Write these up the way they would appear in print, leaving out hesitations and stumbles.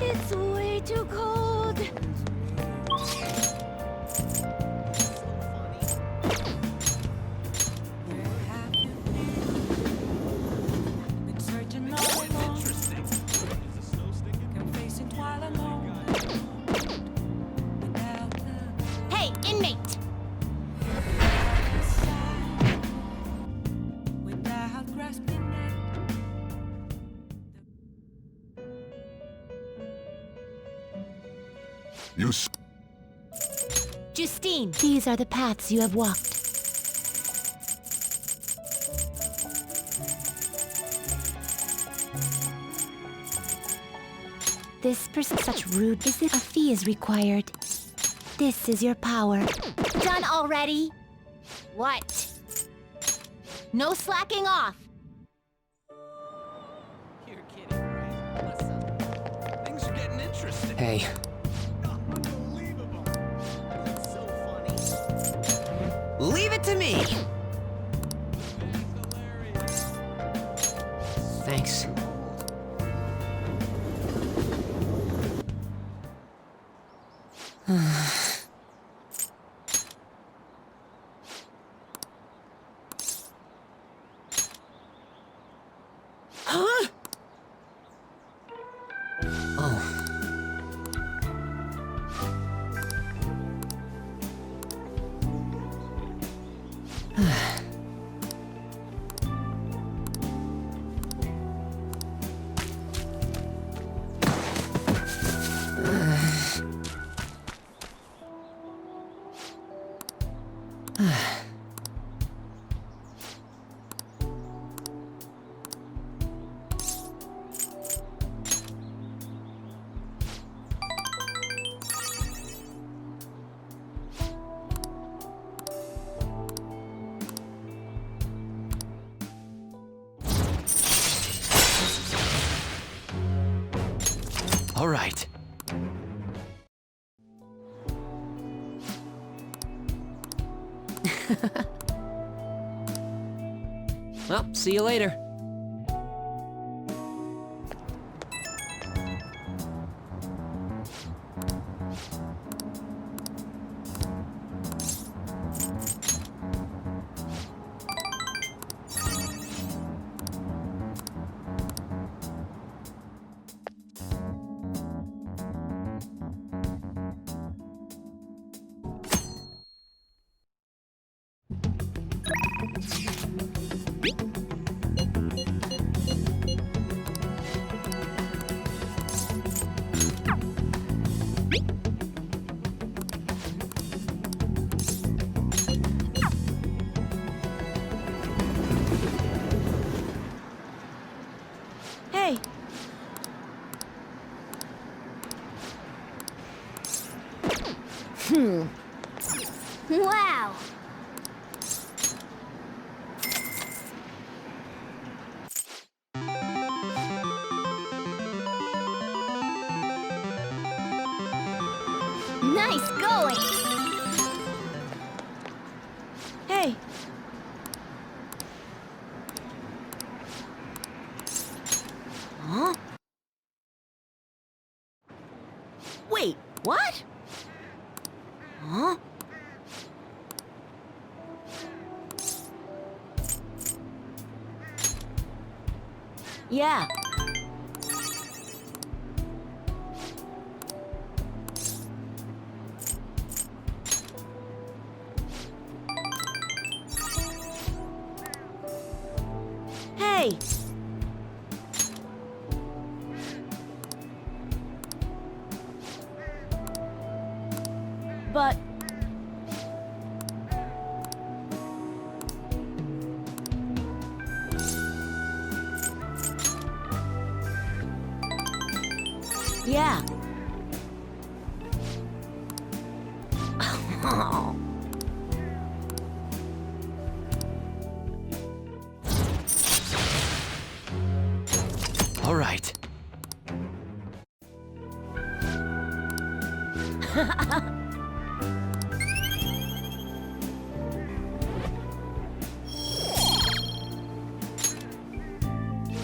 It's way too cold. Where have you been? Been searching all along. Kept facing while alone. Without the Hey, inmate! other side. Without grasping it. Justine, these are the paths you have walked. This person, such rude, is it a fee is required? This is your power. Done already? What? No slacking off. You're kidding, right? Listen, things are getting interesting. Hey, Unbelievable. That's so funny. leave it to me! Hilarious. Thanks. Huh? Oh. All right. Well, see you later. Hey! Wow! Nice going! Hey! Huh? Wait, what? Huh? Yeah. Hey! But... yeah. All right.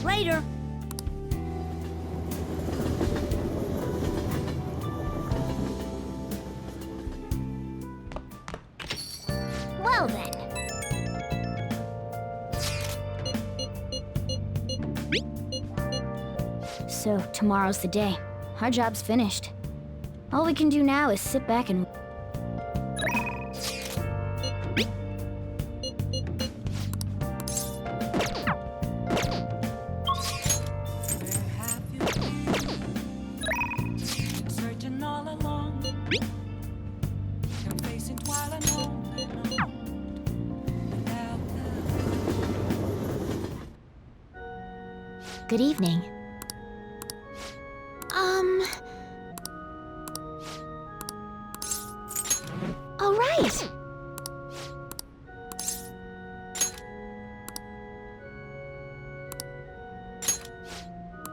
Later. Well then. So, tomorrow's the day. Our job's finished. All we can do now is sit back and... Where have you been? Searching all along. You're facing while alone and alone. Without love. Good evening. All right.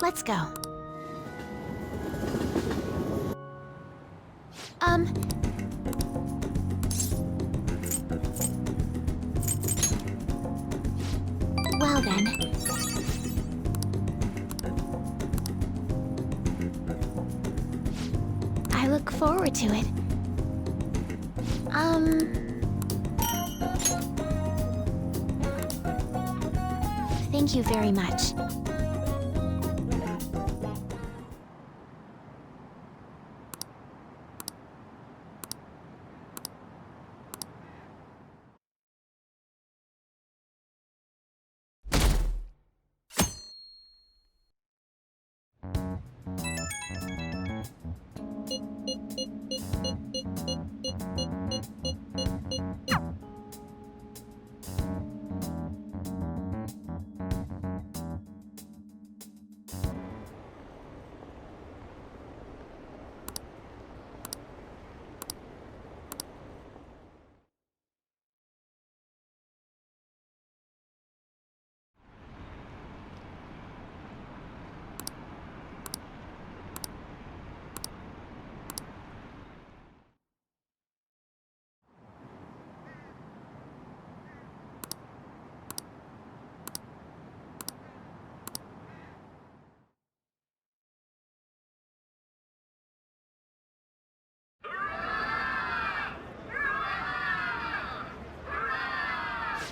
Let's go. Well then. I look forward to it. Thank you very much.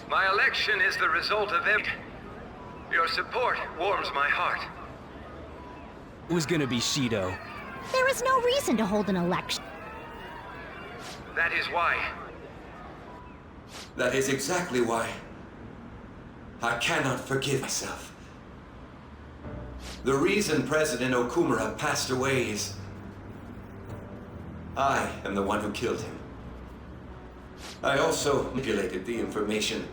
My election is the result of it. Your support warms my heart. It was gonna be Shido. There is no reason to hold an election. That is why. That is exactly why. I cannot forgive myself. The reason President Okumura passed away is... I am the one who killed him. I also manipulated the information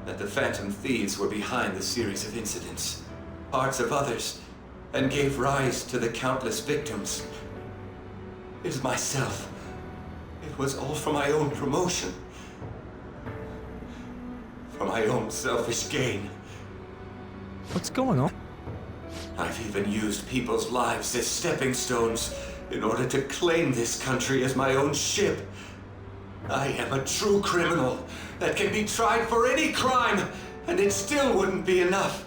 that the Phantom Thieves were behind the series of incidents, parts of others, and gave rise to the countless victims. It is myself. It was all for my own promotion. For my own selfish gain. What's going on? I've even used people's lives as stepping stones in order to claim this country as my own ship. I am a true criminal that can be tried for any crime, and it still wouldn't be enough.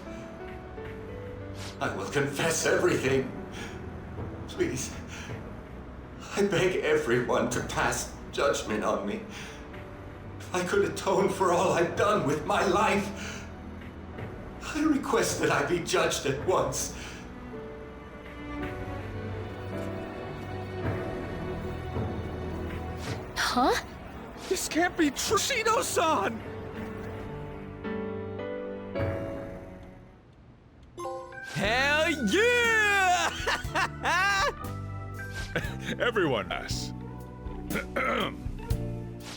I will confess everything. Please, I beg everyone to pass judgment on me. If I could atone for all I've done with my life, I request that I be judged at once. Huh? This can't be true, Shido-san! Hell yeah! Everyone asks.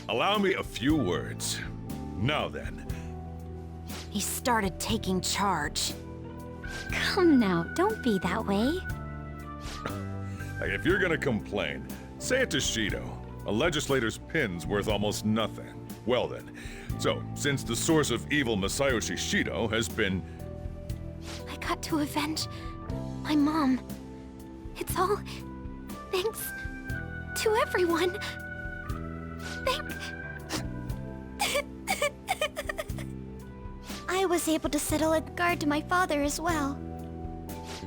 Allow me a few words. Now then, He started taking charge. Come now, don't be that way. if you're gonna complain, say it to Shido. A legislator's pin's worth almost nothing. Well then, so since the source of evil Masayoshi Shido has been... I got to avenge my mom. It's all thanks to everyone. I was able to settle a guard to my father as well.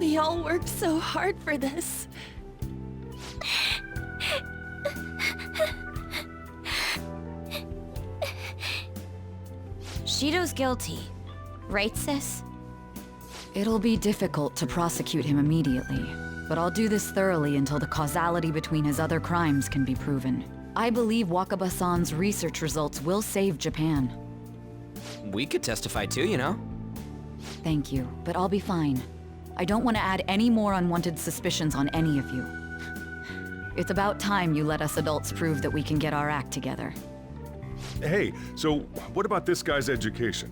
We all worked so hard for this. Shido's guilty. Right, sis? It'll be difficult to prosecute him immediately, but I'll do this thoroughly until the causality between his other crimes can be proven. I believe Wakaba-san's research results will save Japan. We could testify too, you know? Thank you, but I'll be fine. I don't want to add any more unwanted suspicions on any of you. It's about time you let us adults prove that we can get our act together. Hey, so what about this guy's education?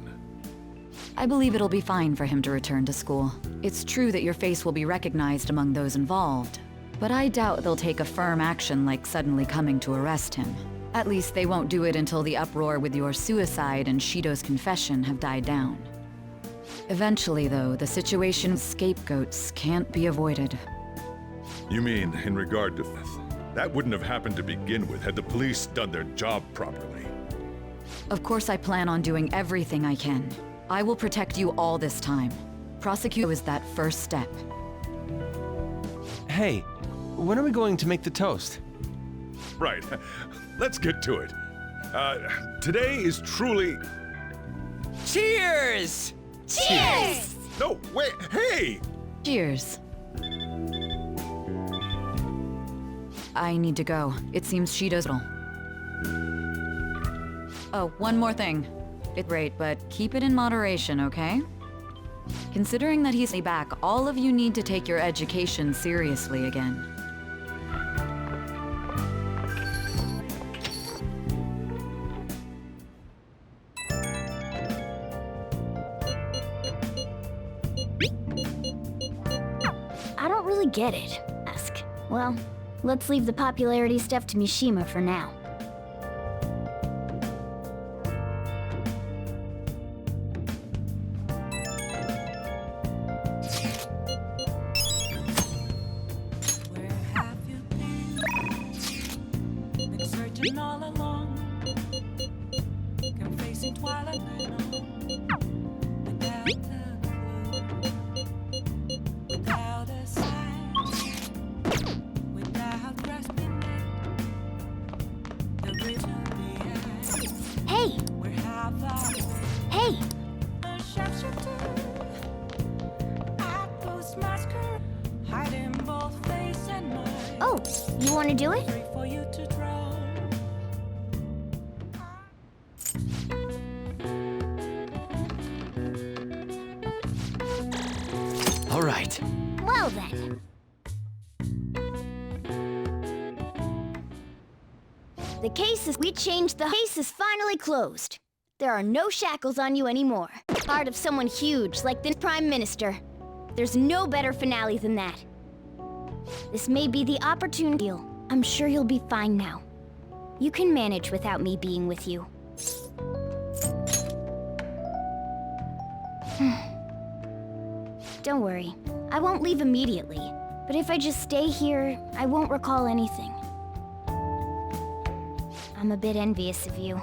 I believe it'll be fine for him to return to school. It's true that your face will be recognized among those involved, but I doubt they'll take a firm action like suddenly coming to arrest him. At least they won't do it until the uproar with your suicide and Shido's confession have died down. Eventually, though, the situation of scapegoats can't be avoided. You mean in regard to that wouldn't have happened to begin with had the police done their job properly. Of course I plan on doing everything I can. I will protect you all this time. Prosecute is that first step. Hey, when are we going to make the toast? Right. Let's get to it. Today is truly... Cheers! Cheers! No, wait, hey! Cheers. I need to go. It seems Shido's... Oh, one more thing. It's great, but keep it in moderation, okay? Considering that he's back, all of you need to take your education seriously again. I don't really get it. Ask. Well, let's leave the popularity stuff to Mishima for now. Where have you been searching all along, confessing twilight without a clue, without a sign, without grasping the real to the eye. Hey! Where have I Hey! a sharpshooter at those masquerade, hiding both face and mind. Oh, you want to do it? Free for you to draw. All right. Well then. The case is finally closed. There are no shackles on you anymore. Part of someone huge like the Prime Minister. There's no better finale than that. This may be the opportunity. I'm sure you'll be fine now. You can manage without me being with you. Don't worry, I won't leave immediately. But if I just stay here, I won't recall anything. I'm a bit envious of you.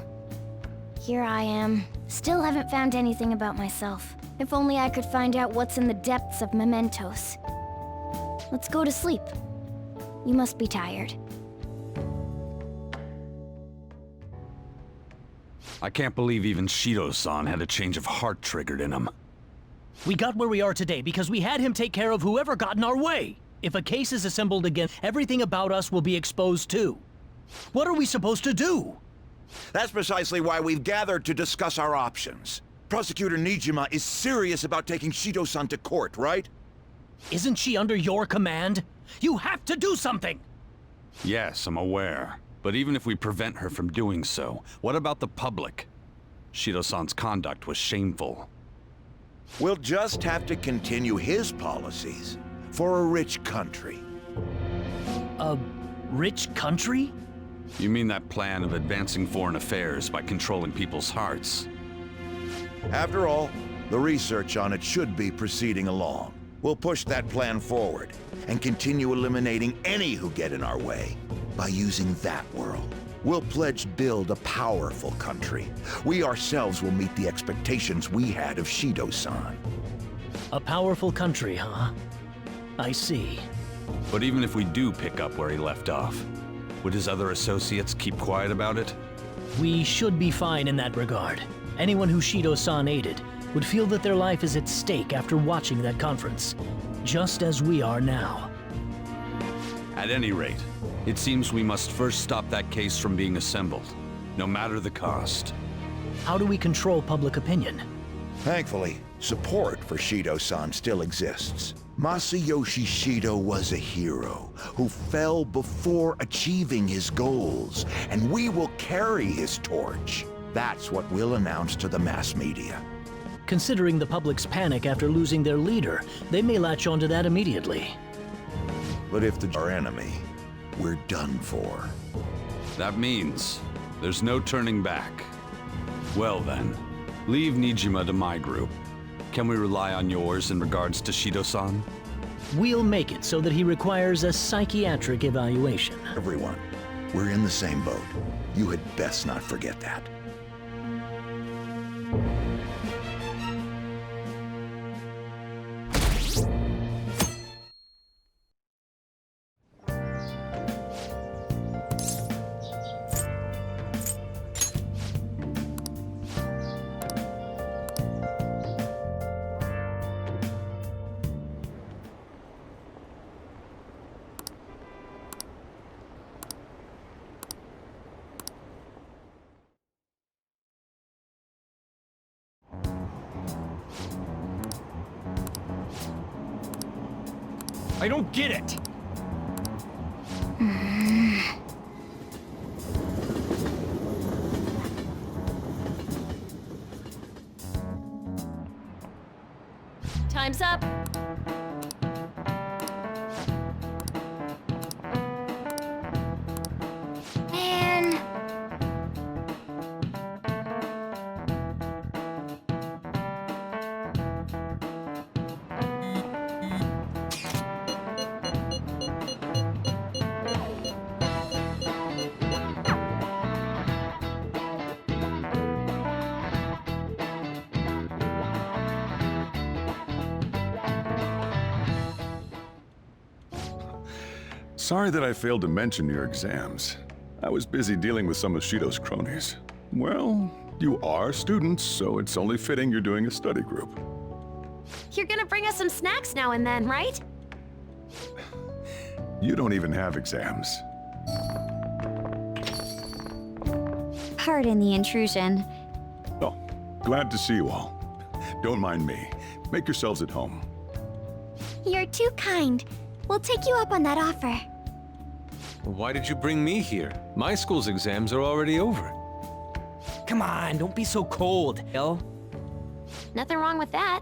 Here I am, still haven't found anything about myself. If only I could find out what's in the depths of mementos. Let's go to sleep. You must be tired. I can't believe even Shido-san had a change of heart triggered in him. We got where we are today because we had him take care of whoever got in our way. If a case is assembled again, everything about us will be exposed too. What are we supposed to do? That's precisely why we've gathered to discuss our options. Prosecutor Nijima is serious about taking Shido-san to court, right? Isn't she under your command? You have to do something! Yes, I'm aware. But even if we prevent her from doing so, what about the public? Shido-san's conduct was shameful. We'll just have to continue his policies for a rich country. A rich country? You mean that plan of advancing foreign affairs by controlling people's hearts? After all, the research on it should be proceeding along. We'll push that plan forward and continue eliminating any who get in our way by using that world. We'll pledge to build a powerful country. We ourselves will meet the expectations we had of Shido-san. A powerful country, huh? I see. But even if we do pick up where he left off, would his other associates keep quiet about it? We should be fine in that regard. Anyone who Shido-san aided would feel that their life is at stake after watching that conference, just as we are now. At any rate, it seems we must first stop that case from being assembled, no matter the cost. How do we control public opinion? Thankfully, support for Shido-san still exists. Masayoshi Shido was a hero who fell before achieving his goals, and we will carry his torch. That's what we'll announce to the mass media. Considering the public's panic after losing their leader, they may latch onto that immediately. But if they're our enemy, we're done for. That means there's no turning back. Well then, leave Nijima to my group. Can we rely on yours in regards to Shido-san? We'll make it so that he requires a psychiatric evaluation. Everyone, we're in the same boat. You had best not forget that. I don't get it! Time's up. Man. Sorry that I failed to mention your exams. I was busy dealing with some of Shido's cronies. Well, you are students, so it's only fitting you're doing a study group. You're gonna bring us some snacks now and then, right? You don't even have exams. Pardon the intrusion. Oh, glad to see you all. Don't mind me. Make yourselves at home. You're too kind. We'll take you up on that offer. Why did you bring me here? My school's exams are already over. Come on, don't be so cold, Hill. Nothing wrong with that.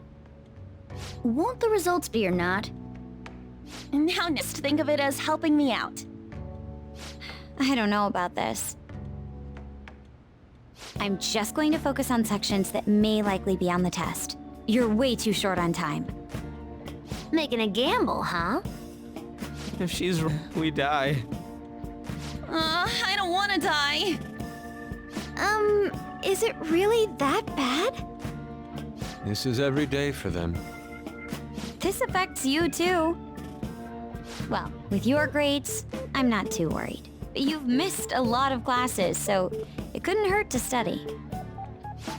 Won't the results be or not? Now just think of it as helping me out. I don't know about this. I'm just going to focus on sections that may likely be on the test. You're way too short on time. Making a gamble, huh? If she's wrong, we die. I don't want to die. Is it really that bad? This is every day for them. This affects you too. Well, with your grades, I'm not too worried. You've missed a lot of classes, so it couldn't hurt to study.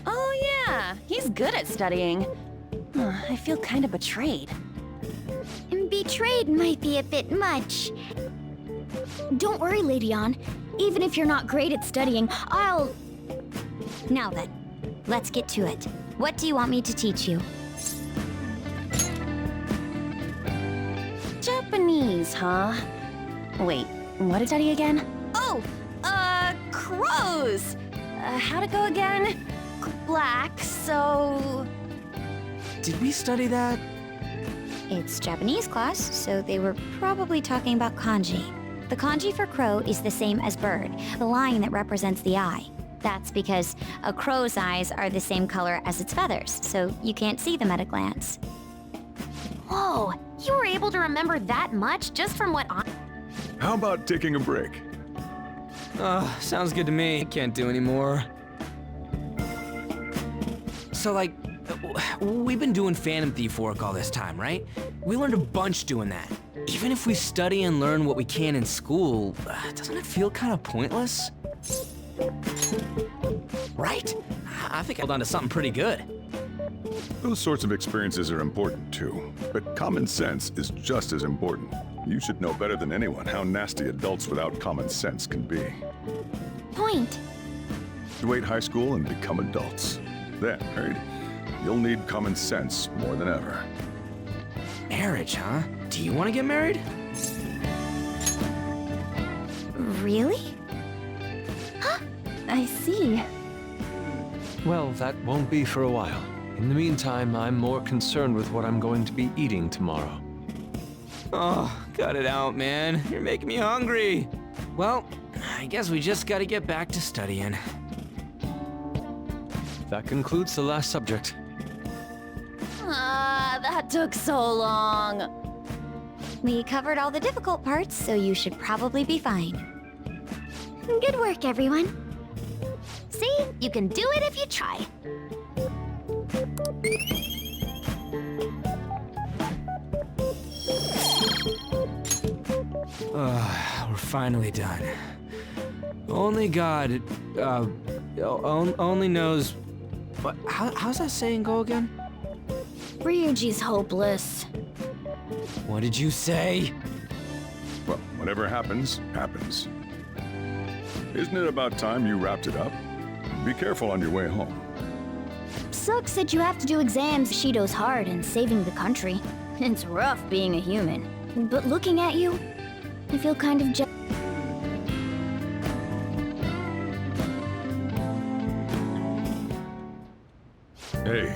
Oh yeah, he's good at studying. I feel kind of betrayed. Betrayed might be a bit much. Don't worry, Lady Ann. Even if you're not great at studying, I'll... Now then, let's get to it. What do you want me to teach you? Japanese, huh? Wait, what did I study again? Oh, crows! How'd it go again? Black, so... Did we study that? It's Japanese class, so they were probably talking about kanji. The kanji for crow is the same as bird, the line that represents the eye. That's because a crow's eyes are the same color as its feathers, so you can't see them at a glance. Whoa, you were able to remember that much just from what I... How about taking a break? Sounds good to me. I can't do anymore. So, like, we've been doing Phantom Thief work all this time, right? We learned a bunch doing that. Even if we study and learn what we can in school, doesn't it feel kind of pointless? Right? I think I held on to something pretty good. Those sorts of experiences are important too, but common sense is just as important. You should know better than anyone how nasty adults without common sense can be. Point. Graduate high school and become adults. Then, married, you'll need common sense more than ever. Marriage, huh? Do you want to get married? Really? I see. Well, that won't be for a while. In the meantime, I'm more concerned with what I'm going to be eating tomorrow. Oh, cut it out, man. You're making me hungry. Well, I guess we just gotta get back to studying. That concludes the last subject. That took so long. We covered all the difficult parts, so you should probably be fine. Good work, everyone. See, you can do it if you try. We're finally done. Only God, only knows. But how's that saying go again? Ryuji's hopeless. What did you say? Well, whatever happens, happens. Isn't it about time you wrapped it up? Be careful on your way home. Sucks that you have to do exams. Shido's hard and saving the country. It's rough being a human. But looking at you, I feel kind of jealous. Hey.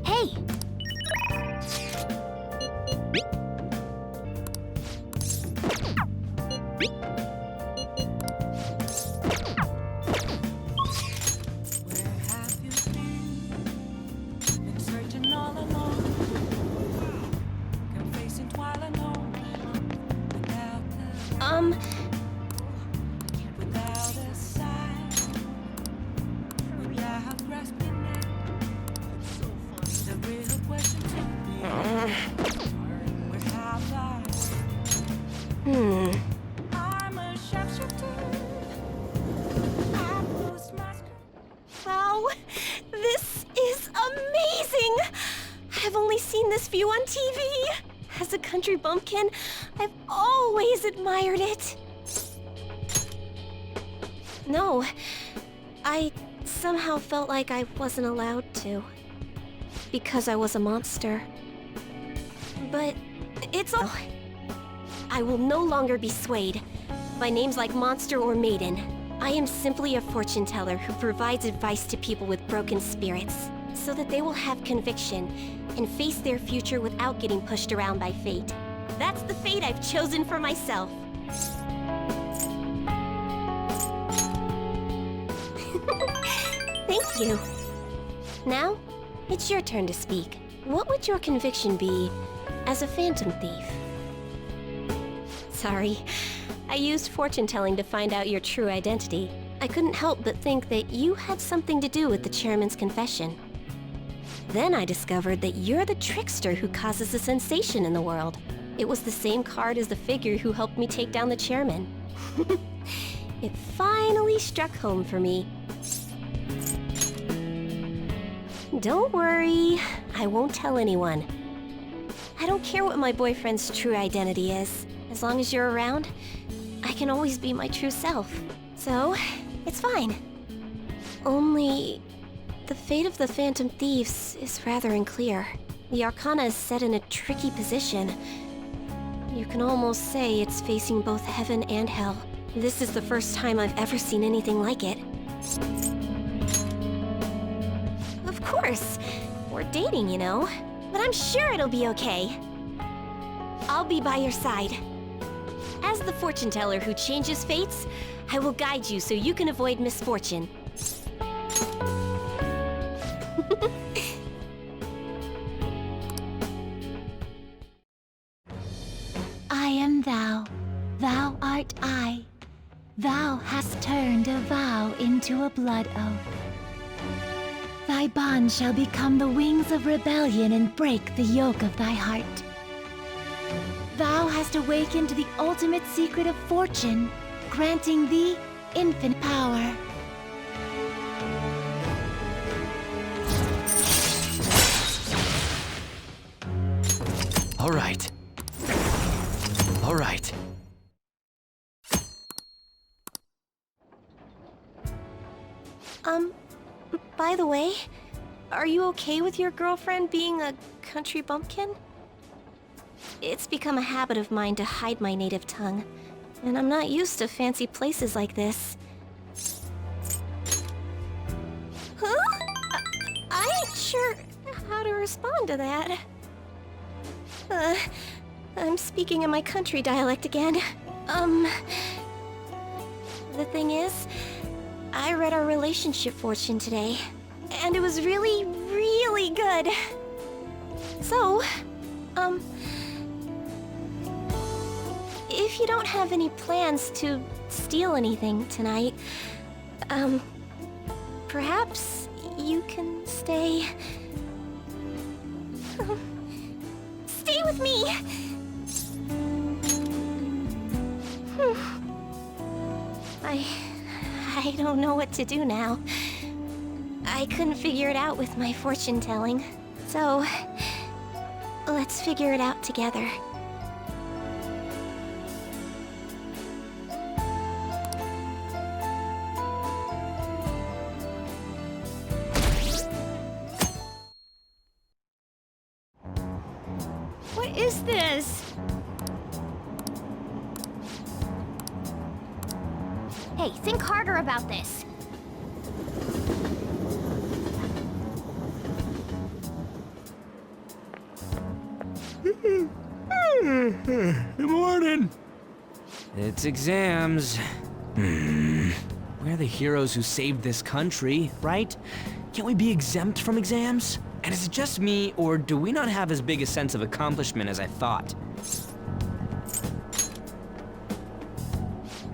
Hey! Where have you been searching all along, confessing while alone, without a sign, without grasping it. The real question to me, where have I? I'm a sharpshooter. I post my Wow, this is amazing! I've only seen this view on TV. As a country bumpkin, I've always admired it. No, I somehow felt like I wasn't allowed to. Because I was a monster. But it's all. I will no longer be swayed by names like monster or maiden. I am simply a fortune teller who provides advice to people with broken spirits, so that they will have conviction and face their future without getting pushed around by fate. That's the fate I've chosen for myself. Thank you. Now, it's your turn to speak. What would your conviction be as a phantom thief? Sorry, I used fortune telling to find out your true identity. I couldn't help but think that you had something to do with the chairman's confession. Then I discovered that you're the trickster who causes a sensation in the world. It was the same card as the figure who helped me take down the chairman. It finally struck home for me. Don't worry, I won't tell anyone. I don't care what my boyfriend's true identity is. As long as you're around, I can always be my true self. So, it's fine. Only, the fate of the Phantom Thieves is rather unclear. The Arcana is set in a tricky position. You can almost say it's facing both heaven and hell. This is the first time I've ever seen anything like it. Of course, we're dating, you know. But I'm sure it'll be okay. I'll be by your side. As the fortune teller who changes fates, I will guide you so you can avoid misfortune. I am thou, thou art I. Thou hast turned a vow into a blood oath. Thy bond shall become the wings of rebellion and break the yoke of thy heart. hast awakened the ultimate secret of fortune, granting thee infinite power. All right. All right. By the way, are you okay with your girlfriend being a country bumpkin? It's become a habit of mine to hide my native tongue, and I'm not used to fancy places like this. Huh? I ain't sure how to respond to that. I'm speaking in my country dialect again. The thing is, I read our relationship fortune today, and it was really, really good. So, if you don't have any plans to steal anything tonight, perhaps you can stay... Stay with me! I don't know what to do now. I couldn't figure it out with my fortune telling. So, let's figure it out together. What is this? Hey, think harder about this. Good morning. It's exams. We're the heroes who saved this country, right? Can't we be exempt from exams? And is it just me, or do we not have as big a sense of accomplishment as I thought?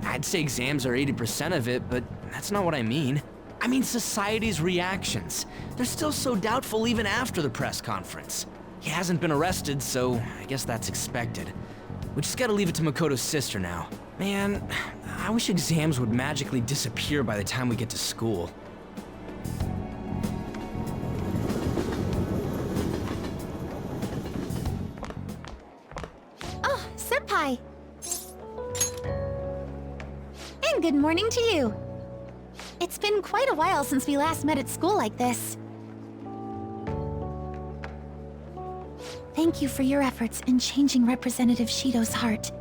I'd say exams are 80% of it, but that's not what I mean. I mean society's reactions. They're still so doubtful even after the press conference. He hasn't been arrested, so I guess that's expected. We just gotta leave it to Makoto's sister now. Man, I wish exams would magically disappear by the time we get to school. Oh, Senpai! And good morning to you. It's been quite a while since we last met at school like this. Thank you for your efforts in changing Representative Shido's heart.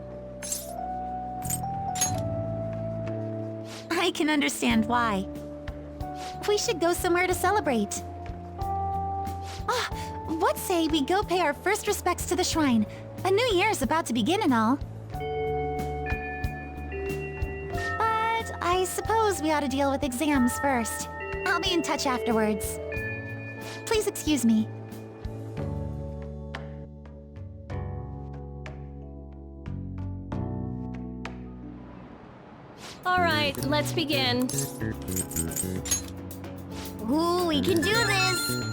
I can understand why. We should go somewhere to celebrate. Ah, what say we go pay our first respects to the shrine? A new year's about to begin and all. But I suppose we ought to deal with exams first. I'll be in touch afterwards. Please excuse me. All right, let's begin. Ooh, we can do this!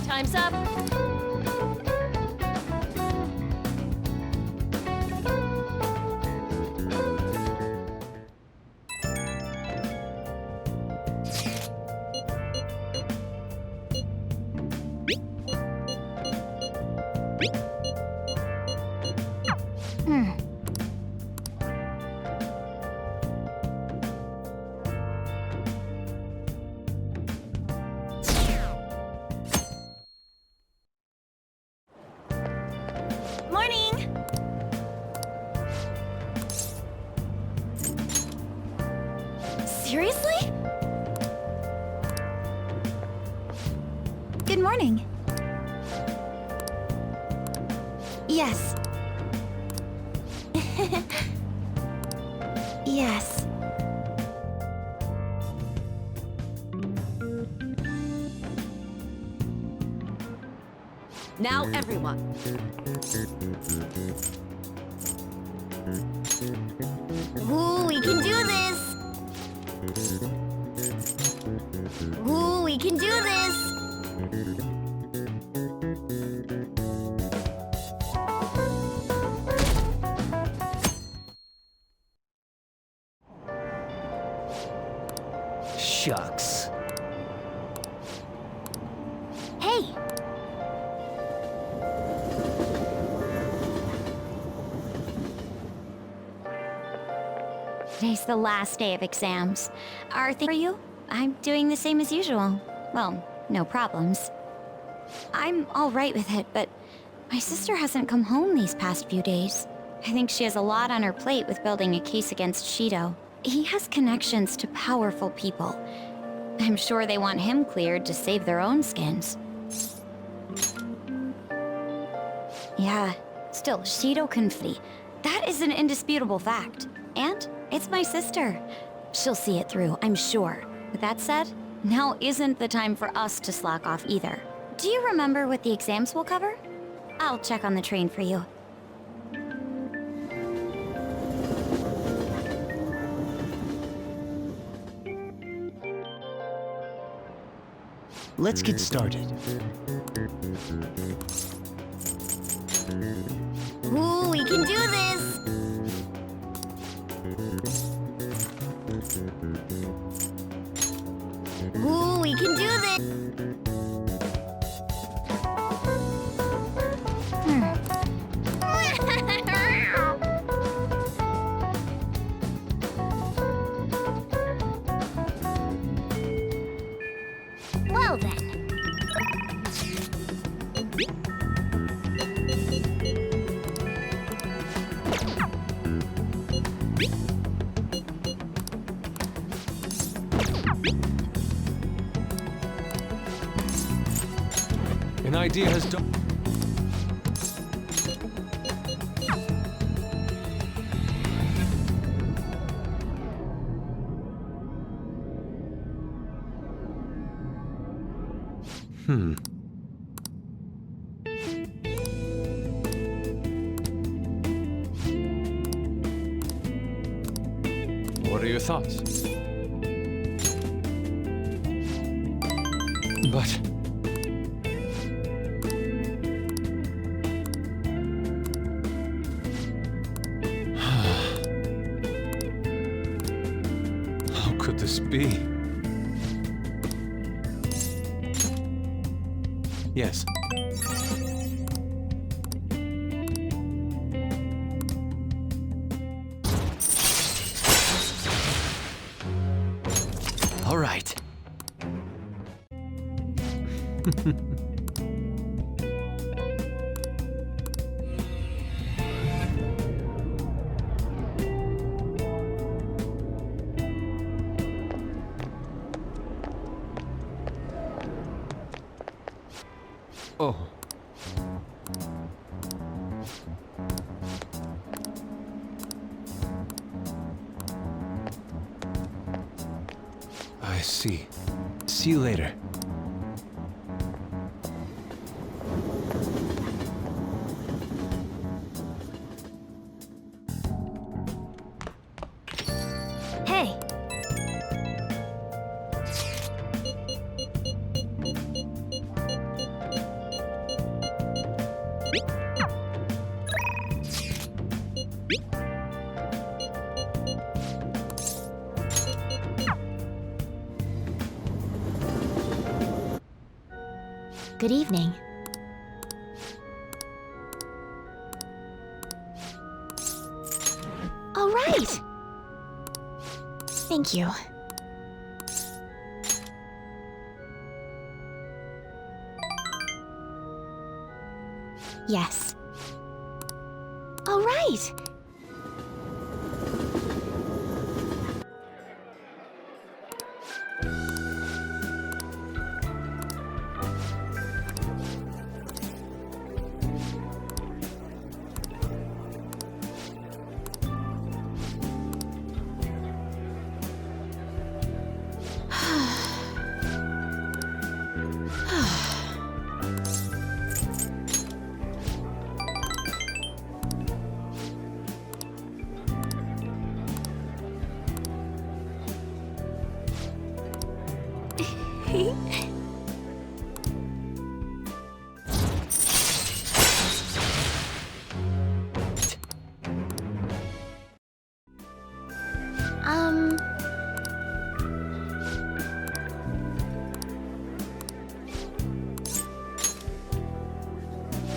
Time's up. Morning! Seriously? Good morning. Yes. Now, everyone. Ooh, we can do this! Ooh, we can do this! Shucks. Hey! Today's the last day of exams. Are things for you? I'm doing the same as usual. Well, no problems. I'm all right with it, but my sister hasn't come home these past few days. I think she has a lot on her plate with building a case against Shido. He has connections to powerful people. I'm sure they want him cleared to save their own skins. Yeah, still, Shido Confess. That is an indisputable fact. And it's my sister. She'll see it through, I'm sure. With that said, now isn't the time for us to slack off either. Do you remember what the exams will cover? I'll check on the train for you. Let's get started. Ooh, we can do this! Ooh, we can do this! Well then. An idea has done. What are your thoughts? But... how could this be? Yes. All right. Oh. I see. See you later. Hey! Good evening. All right! Thank you. Yes. All right!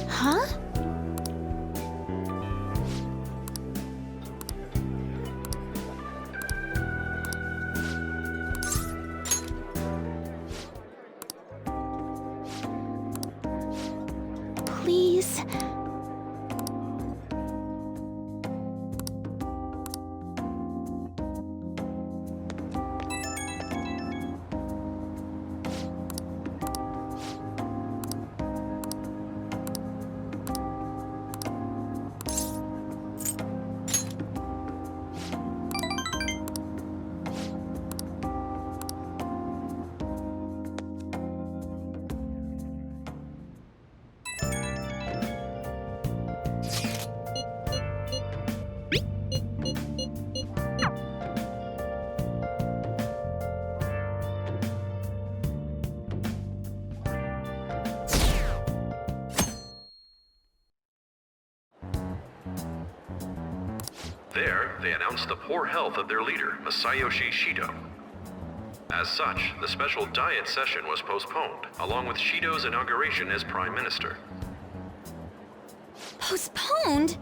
Huh? Please. There, they announced the poor health of their leader, Masayoshi Shido. As such, the special diet session was postponed, along with Shido's inauguration as Prime Minister. Postponed?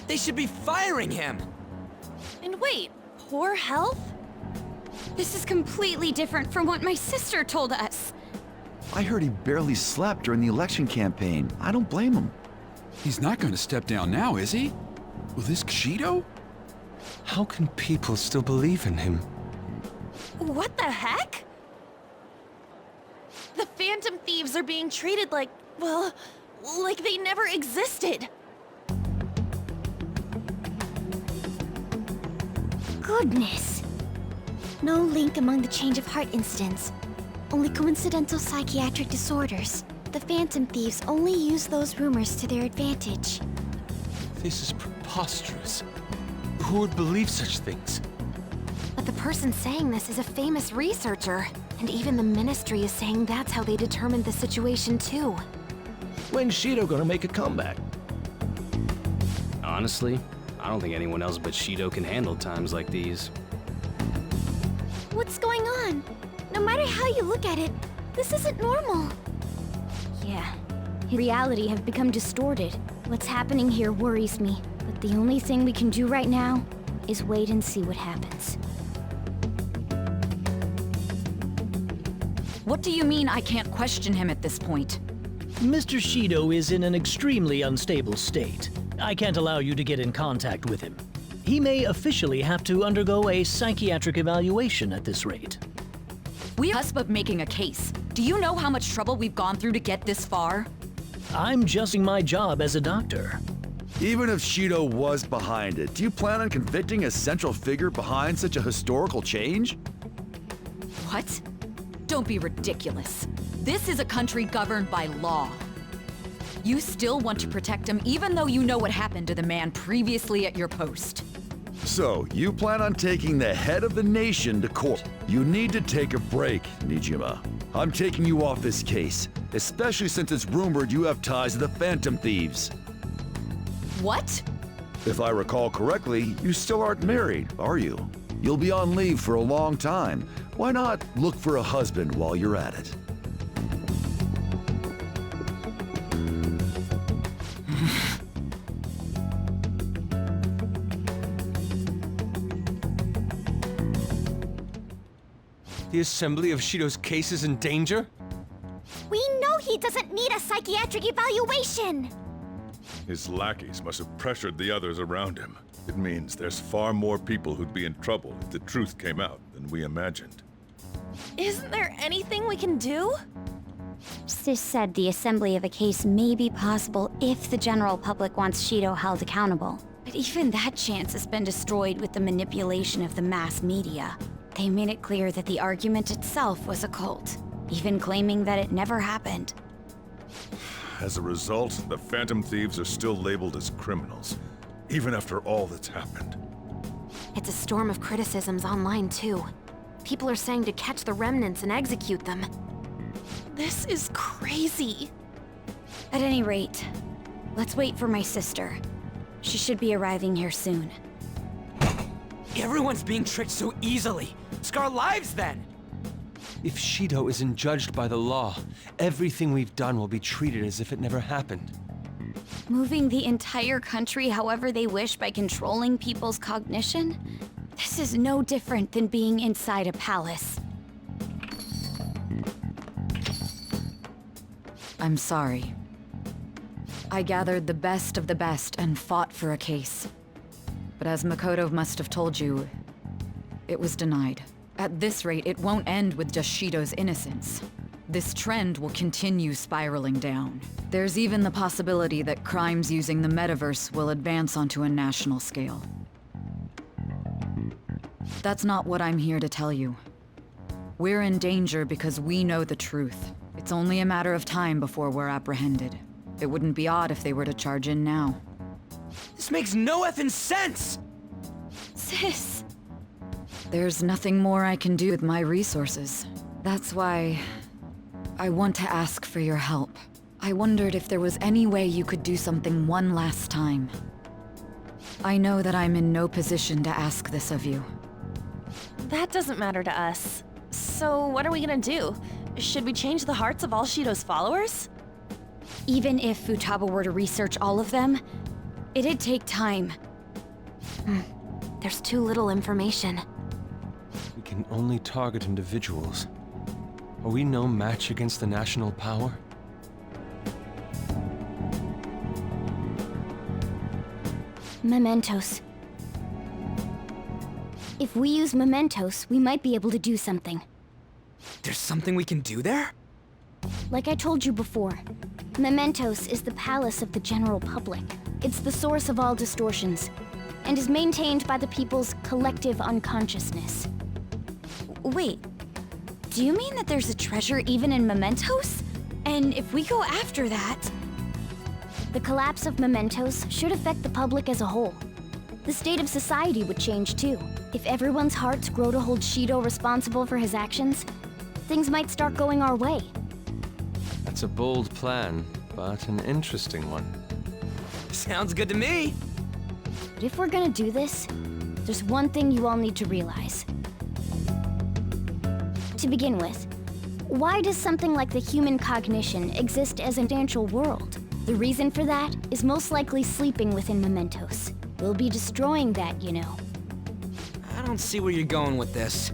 They should be firing him! And wait, poor health? This is completely different from what my sister told us. I heard he barely slept during the election campaign. I don't blame him. He's not going to step down now, is he? Will this Shido? How can people still believe in him? What the heck? The Phantom Thieves are being treated like, well, like they never existed. Goodness. No link among the change of heart instance. Only coincidental psychiatric disorders. The Phantom Thieves only use those rumors to their advantage. This is preposterous. Who would believe such things? But the person saying this is a famous researcher. And even the Ministry is saying that's how they determined the situation too. When's Shido gonna make a comeback? Honestly, I don't think anyone else but Shido can handle times like these. What's going on? No matter how you look at it, this isn't normal. Yeah, reality have become distorted. What's happening here worries me, but the only thing we can do right now is wait and see what happens. What do you mean I can't question him at this point? Mr. Shido is in an extremely unstable state. I can't allow you to get in contact with him. He may officially have to undergo a psychiatric evaluation at this rate. We're on the cusp of making a case. Do you know how much trouble we've gone through to get this far? I'm just doing my job as a doctor. Even if Shido was behind it, do you plan on convicting a central figure behind such a historical change? What? Don't be ridiculous. This is a country governed by law. You still want to protect him even though you know what happened to the man previously at your post. So, you plan on taking the head of the nation to court. You need to take a break, Nijima. I'm taking you off this case, especially since it's rumored you have ties to the Phantom Thieves. What? If I recall correctly, you still aren't married, are you? You'll be on leave for a long time. Why not look for a husband while you're at it? The assembly of Shido's case is in danger? We know he doesn't need a psychiatric evaluation! His lackeys must have pressured the others around him. It means there's far more people who'd be in trouble if the truth came out than we imagined. Isn't there anything we can do? Sis said the assembly of a case may be possible if the general public wants Shido held accountable. But even that chance has been destroyed with the manipulation of the mass media. They made it clear that the argument itself was a cult, even claiming that it never happened. As a result, the Phantom Thieves are still labeled as criminals, even after all that's happened. It's a storm of criticisms online too. People are saying to catch the remnants and execute them. This is crazy. At any rate, let's wait for my sister. She should be arriving here soon. Everyone's being tricked so easily. Scar lives then! If Shido isn't judged by the law, everything we've done will be treated as if it never happened. Moving the entire country however they wish by controlling people's cognition? This is no different than being inside a palace. I'm sorry. I gathered the best of the best and fought for a case. But as Makoto must have told you, it was denied. At this rate, it won't end with just Shido's innocence. This trend will continue spiraling down. There's even the possibility that crimes using the metaverse will advance onto a national scale. That's not what I'm here to tell you. We're in danger because we know the truth. It's only a matter of time before we're apprehended. It wouldn't be odd if they were to charge in now. This makes no effing sense! Sis! There's nothing more I can do with my resources. That's why I want to ask for your help. I wondered if there was any way you could do something one last time. I know that I'm in no position to ask this of you. That doesn't matter to us. So what are we gonna do? Should we change the hearts of all Shido's followers? Even if Futaba were to research all of them, it'd take time. There's too little information. We can only target individuals. Are we no match against the national power? Mementos. If we use mementos, we might be able to do something. There's something we can do there? Like I told you before, mementos is the palace of the general public. It's the source of all distortions, and is maintained by the people's collective unconsciousness. Wait, do you mean that there's a treasure even in mementos? And if we go after that... The collapse of mementos should affect the public as a whole. The state of society would change too. If everyone's hearts grow to hold Shido responsible for his actions, things might start going our way. That's a bold plan, but an interesting one. Sounds good to me! But if we're gonna do this, there's one thing you all need to realize. To begin with, why does something like the human cognition exist as a substantial world? The reason for that is most likely sleeping within mementos. We'll be destroying that, you know. I don't see where you're going with this.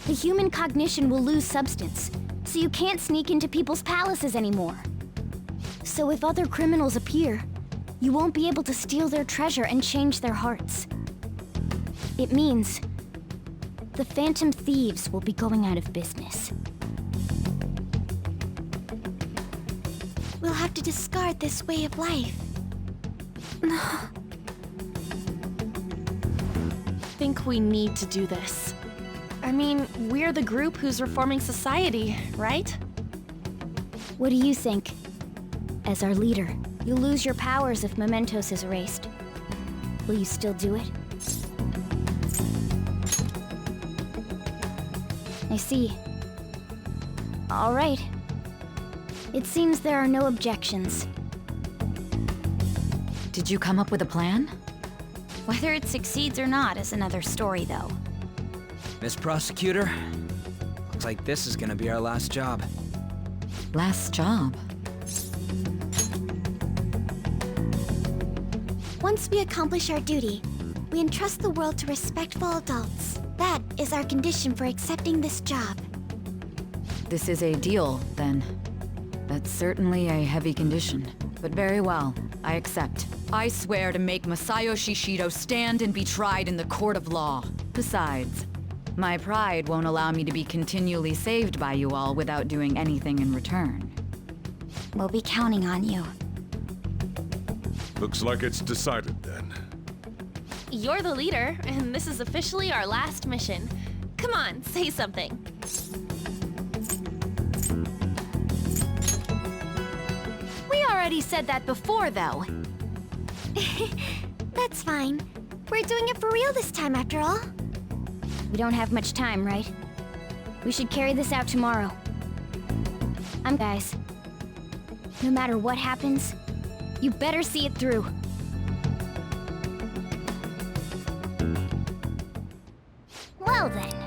The human cognition will lose substance, so you can't sneak into people's palaces anymore. So if other criminals appear, you won't be able to steal their treasure and change their hearts. It means the phantom thieves will be going out of business. We'll have to discard this way of life. Think we need to do this. I mean, we're the group who's reforming society, right? What do you think? As our leader, you'll lose your powers if mementos is erased. Will you still do it? I see. All right. It seems there are no objections. Did you come up with a plan? Whether it succeeds or not is another story, though. Miss Prosecutor, looks like this is gonna be our last job. Last job? Once we accomplish our duty, we entrust the world to respectful adults. That is our condition for accepting this job. This is a deal, then. That's certainly a heavy condition. But very well, I accept. I swear to make Masayoshi Shido stand and be tried in the court of law. Besides, my pride won't allow me to be continually saved by you all without doing anything in return. We'll be counting on you. Looks like it's decided then. You're the leader, and this is officially our last mission. Come on, say something. We already said that before, though. That's fine. We're doing it for real this time, after all. We don't have much time, right? We should carry this out tomorrow. Guys. No matter what happens, you better see it through. Well then.